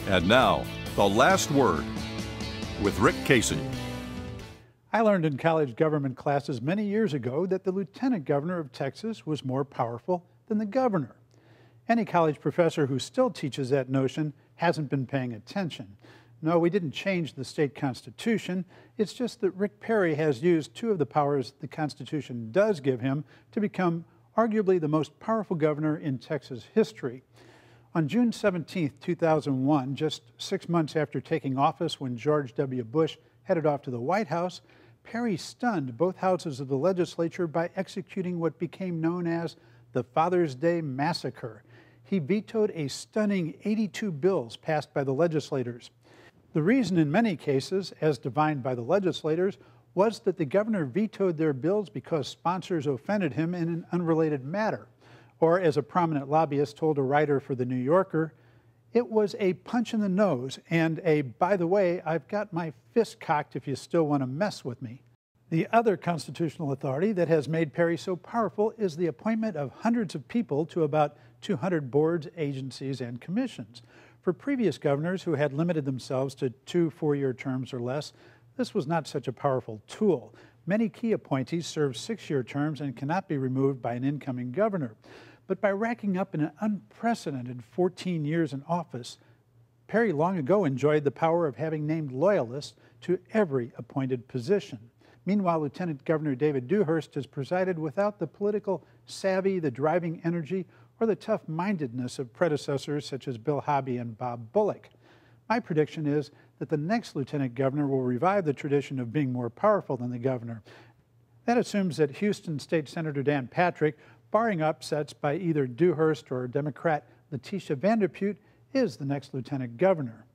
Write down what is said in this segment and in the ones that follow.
And now, the last word with Rick Casey. I learned in college government classes many years ago that the lieutenant governor of Texas was more powerful than the governor. Any college professor who still teaches that notion hasn't been paying attention. No, we didn't change the state constitution. It's just that Rick Perry has used two of the powers the Constitution does give him to become arguably the most powerful governor in Texas history. On June 17, 2001, just 6 months after taking office when George W. Bush headed off to the White House, Perry stunned both houses of the legislature by executing what became known as the Father's Day Massacre. He vetoed a stunning 82 bills passed by the legislators. The reason in many cases, as divined by the legislators, was that the governor vetoed their bills because sponsors offended him in an unrelated matter. Or, as a prominent lobbyist told a writer for The New Yorker, it was a punch in the nose and a, by the way, I've got my fist cocked if you still want to mess with me. The other constitutional authority that has made Perry so powerful is the appointment of hundreds of people to about 200 boards, agencies, and commissions. For previous governors who had limited themselves to 2 4-year terms or less, this was not such a powerful tool. Many key appointees serve 6-year terms and cannot be removed by an incoming governor. But by racking up an unprecedented 14 years in office, Perry long ago enjoyed the power of having named loyalists to every appointed position. Meanwhile, Lieutenant Governor David Dewhurst has presided without the political savvy, the driving energy, or the tough-mindedness of predecessors such as Bill Hobby and Bob Bullock. My prediction is that the next lieutenant governor will revive the tradition of being more powerful than the governor. That assumes that Houston State Senator Dan Patrick, barring upsets by either Dewhurst or Democrat Letitia Vanderpute, is the next lieutenant governor.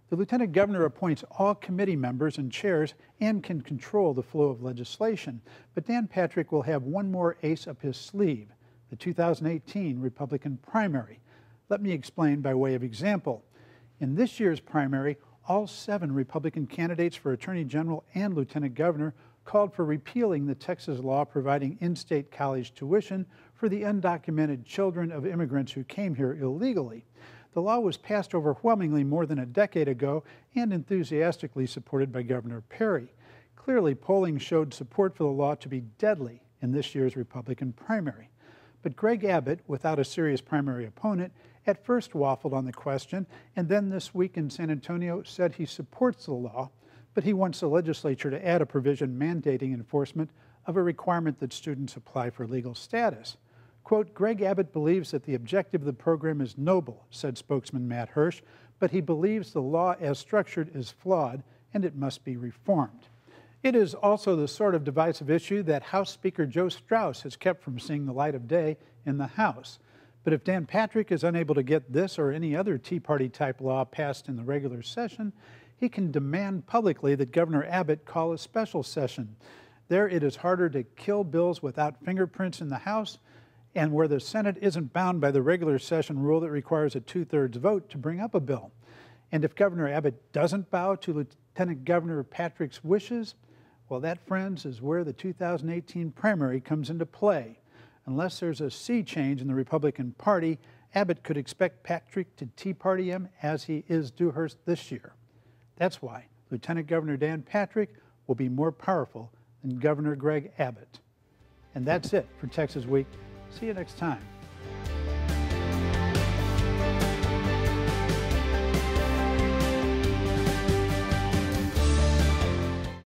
The lieutenant governor appoints all committee members and chairs and can control the flow of legislation. But Dan Patrick will have one more ace up his sleeve, the 2018 Republican primary. Let me explain by way of example. In this year's primary, all 7 Republican candidates for Attorney General and Lieutenant Governor called for repealing the Texas law providing in-state college tuition for the undocumented children of immigrants who came here illegally. The law was passed overwhelmingly more than a decade ago and enthusiastically supported by Governor Perry. Clearly, polling showed support for the law to be deadly in this year's Republican primary. But Greg Abbott, without a serious primary opponent, at first waffled on the question, and then this week in San Antonio said he supports the law, but he wants the legislature to add a provision mandating enforcement of a requirement that students apply for legal status. Quote, Greg Abbott believes that the objective of the program is noble, said spokesman Matt Hirsch, but he believes the law as structured is flawed and it must be reformed. It is also the sort of divisive issue that House Speaker Joe Straus has kept from seeing the light of day in the House. But if Dan Patrick is unable to get this or any other Tea Party-type law passed in the regular session, he can demand publicly that Governor Abbott call a special session. There it is harder to kill bills without fingerprints in the House, and where the Senate isn't bound by the regular session rule that requires a 2/3 vote to bring up a bill. And if Governor Abbott doesn't bow to Lieutenant Governor Patrick's wishes, well, that, friends, is where the 2018 primary comes into play. Unless there's a sea change in the Republican Party, Abbott could expect Patrick to Tea Party him as he is Dewhurst this year. That's why Lieutenant Governor Dan Patrick will be more powerful than Governor Greg Abbott. And that's it for Texas Week. See you next time.